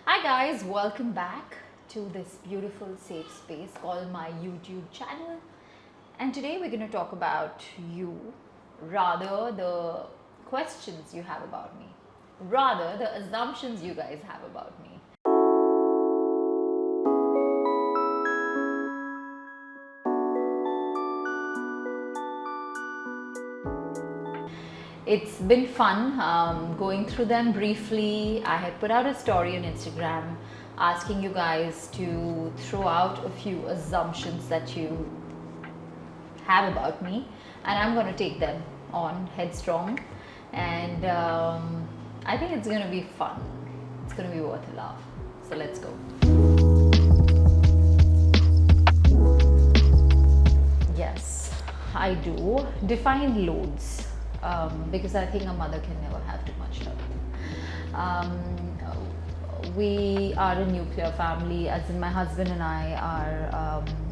Hi guys, welcome back to this beautiful safe space called my YouTube channel. And today we're going to talk about you, rather the questions you have about me, rather the assumptions you guys have about me. It's been fun going through them briefly. I had put out a story on Instagram asking you guys to throw out a few assumptions that you have about me, and I'm going to take them on headstrong. And I think it's going to be fun. It's going to be worth a laugh. So let's go. Yes, I do. Define loads. Because I think a mother can never have too much health. We are a nuclear family, as in my husband and I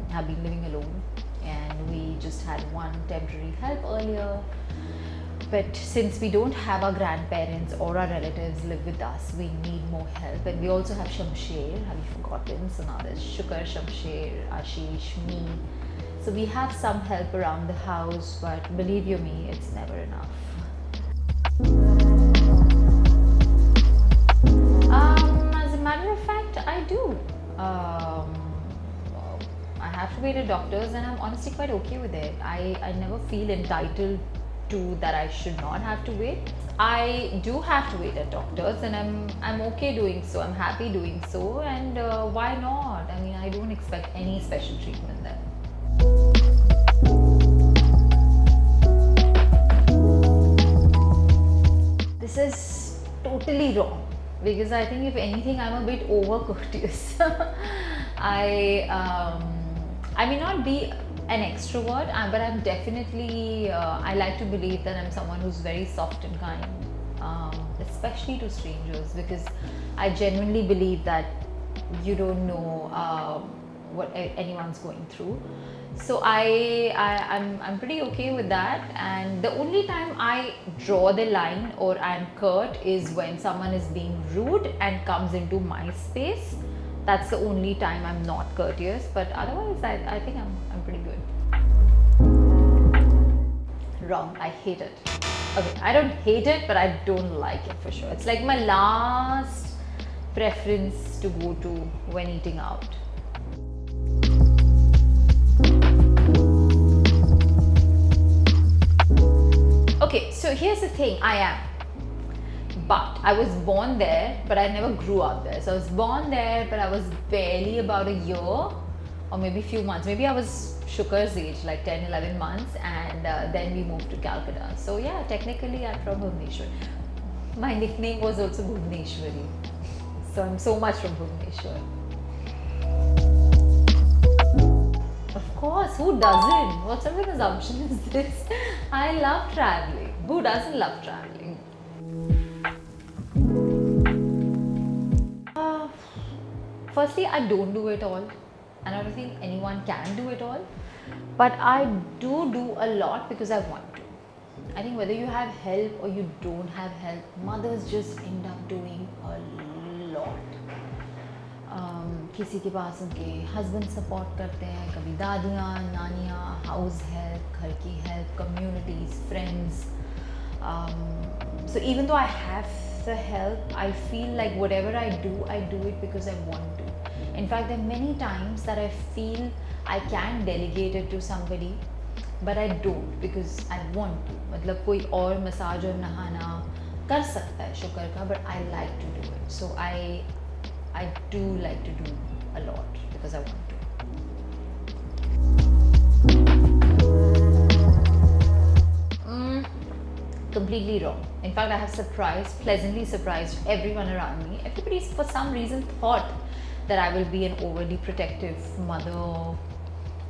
have been living alone, and we just had one temporary help earlier. But since we don't have our grandparents or our relatives live with us, we need more help. And we also have Shamsher, have you forgotten? So now there's Shukar, Shamsher, Ashish, me. So we have some help around the house, but believe you me, it's never enough. As a matter of fact, I do. I have to wait at doctors, and I'm honestly quite okay with it. I never feel entitled to that I should not have to wait. I do have to wait at doctors, and I'm okay doing so. I'm happy doing so, and why not? I mean, I don't expect any special treatment then. This is totally wrong, because I think if anything I'm a bit over courteous. I may not be an extrovert, but I'm definitely I like to believe that I'm someone who's very soft and kind, especially to strangers, because I genuinely believe that you don't know what anyone's going through. So I'm pretty okay with that. And the only time I draw the line or I'm curt is when someone is being rude and comes into my space. That's the only time I'm not courteous, but otherwise I think I'm pretty good. Wrong, I hate it. Okay, I don't hate it, but I don't like it for sure. It's like my last preference to go to when eating out. Okay, so here's the thing, I am. But I was born there, but I never grew up there. So I was born there, but I was barely about a year or maybe a few months. Maybe I was Shukar's age, like 10, 11 months, and then we moved to Calcutta. So yeah, technically I'm from Bhubaneswar. My nickname was also Bhubaneswari. So I'm so much from Bhubaneswar. Of course, who doesn't? What sort of assumption is this? I love traveling. Who doesn't love traveling? Firstly, I don't do it all, and I don't think anyone can do it all. But I do a lot because I want to. I think whether you have help or you don't have help, mothers just end up doing a lot. किसी के पास उनके husband support करते हैं, कभी दादियाँ, नानियाँ, house help, घर की help, communities, friends. So even though I have the help, I feel like whatever I do it because I want to. In fact, there are many times that I feel I can delegate it to somebody, but I don't because I want to. मतलब कोई और massage और नहाना कर सकता है शुक्र का, but I like to do it. So I do like to do a lot because I want to. Completely wrong. In fact, I have pleasantly surprised everyone around me. Everybody, for some reason, thought that I will be an overly protective mother,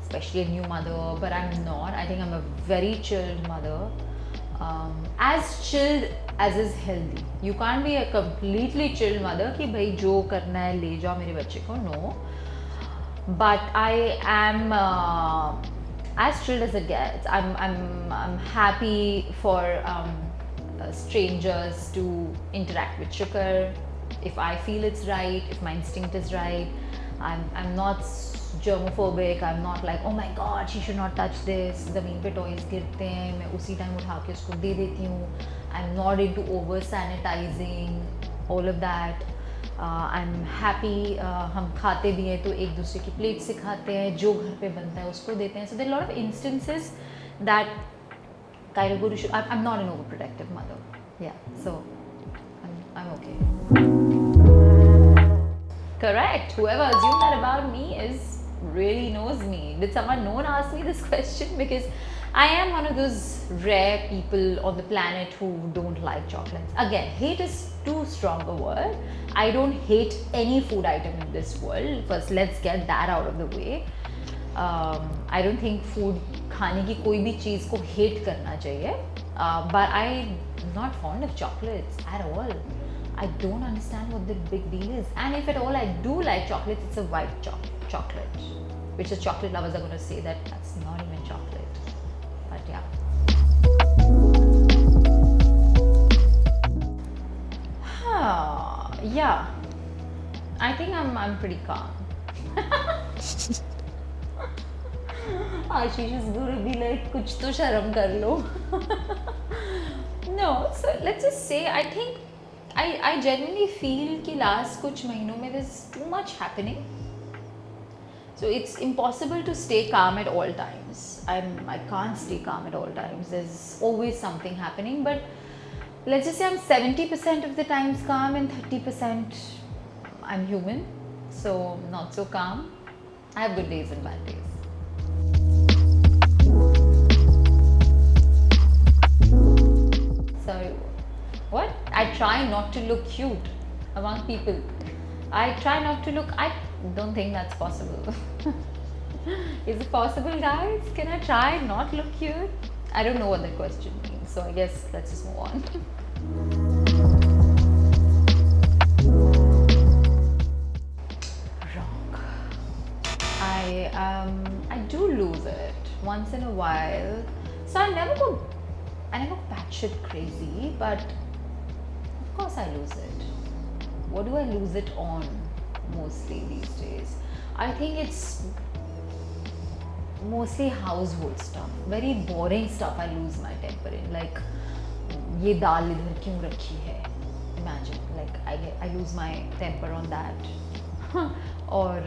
especially a new mother, but I'm not. I think I'm a very chilled mother. As chilled as is healthy. You can't be a completely chilled mother कि भाई जो करना है ले जाओ मेरे बच्चे को. No. But I am as chilled as it gets. I'm happy for strangers to interact with Shukar. if I feel it's right, if my instinct is right. I'm not germophobic. I'm not like, oh my god, she should not touch this. ज़मीन पे toys गिरते हैं, मैं उसी time उठा के उसको दे देती हूँ. I'm not into over sanitizing, all of that. I'm happy. हम खाते भी हैं तो एक दूसरे की प्लेट से खाते हैं, जो घर पे बनता है उसको देते हैं. So there are a lot of instances that kind of go to show. I'm not an overprotective mother. Yeah, so I'm okay. Correct. Whoever assumed that about me really knows me. Did no one ask me this question? Because I am one of those rare people on the planet who don't like chocolates. Again, hate is too strong a word. I don't hate any food item in this world. First, let's get that out of the way. I don't think food खाने की कोई भी चीज़ को hate करना चाहिए. But I'm not fond of chocolates at all. I don't understand what the big deal is. And if at all I do like chocolates, it's a white chocolate. Which is chocolate lovers are going to say that that's not even chocolate. But yeah. Yeah. I think I'm pretty calm. Ashish is going to be like, kuch to sharam kar lo. No, so let's just say I think I genuinely feel कि last कुछ महीनों में there's too much happening. So it's impossible to stay calm at all times. I can't stay calm at all times. There's always something happening. But let's just say I'm 70% of the times calm and 30% I'm human. So not so calm. I have good days and bad days. So what? I try not to look cute among people. I try not to look. I don't think that's possible. Is it possible, guys? Can I try not look cute? I don't know what that question means. So I guess let's just move on. Wrong. I do lose it once in a while. So I never go batshit crazy, but of course I lose it. What do I lose it on mostly these days? I think it's mostly household stuff. Very boring stuff I lose my temper in. Like, ये दाल इधर क्यों रखी है? Imagine, like I lose my temper on that. Or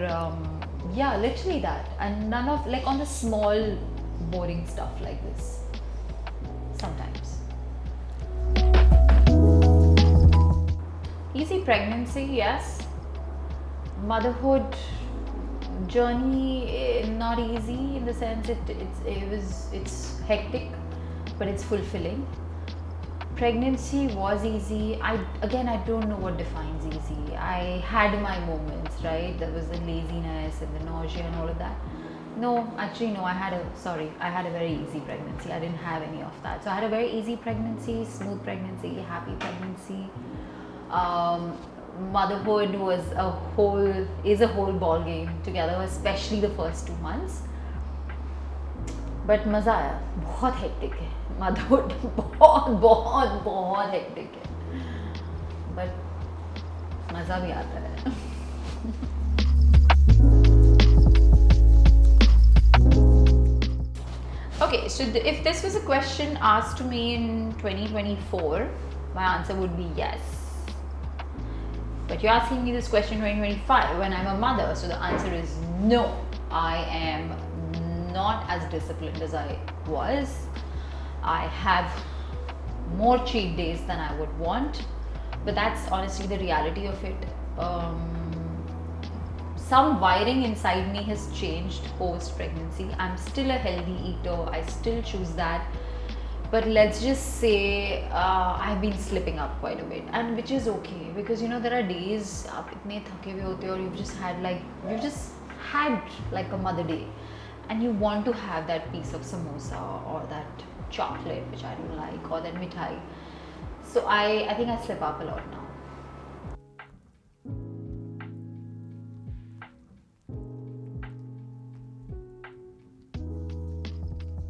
yeah, literally that. And none of, like, on the small boring stuff like this. Sometimes. Easy pregnancy, yes. Motherhood journey, not easy in the sense it's hectic, but it's fulfilling. Pregnancy was easy. I don't know what defines easy. I had my moments, right? There was the laziness and the nausea and all of that. No, actually no, I had a very easy pregnancy. I didn't have any of that. So I had a very easy pregnancy, smooth pregnancy, happy pregnancy. Motherhood is a whole ball game together, especially the first 2 months. But मज़ा आया, बहुत hectic है motherhood, बहुत hectic है, but मज़ा भी आता है. Okay, so if this was a question asked to me in 2024, my answer would be yes. But you're asking me this question in 2025 when I'm a mother, so the answer is no. I am not as disciplined as I was. I have more cheat days than I would want, but that's honestly the reality of it. Some wiring inside me has changed post pregnancy. I'm still a healthy eater. I still choose that. But let's just say I've been slipping up quite a bit, and which is okay, because you know there are days आप इतने थके हुए होते हो और you've just had like a mother day, and you want to have that piece of samosa or that chocolate which I don't like, or that mithai. So I think I slip up a lot now.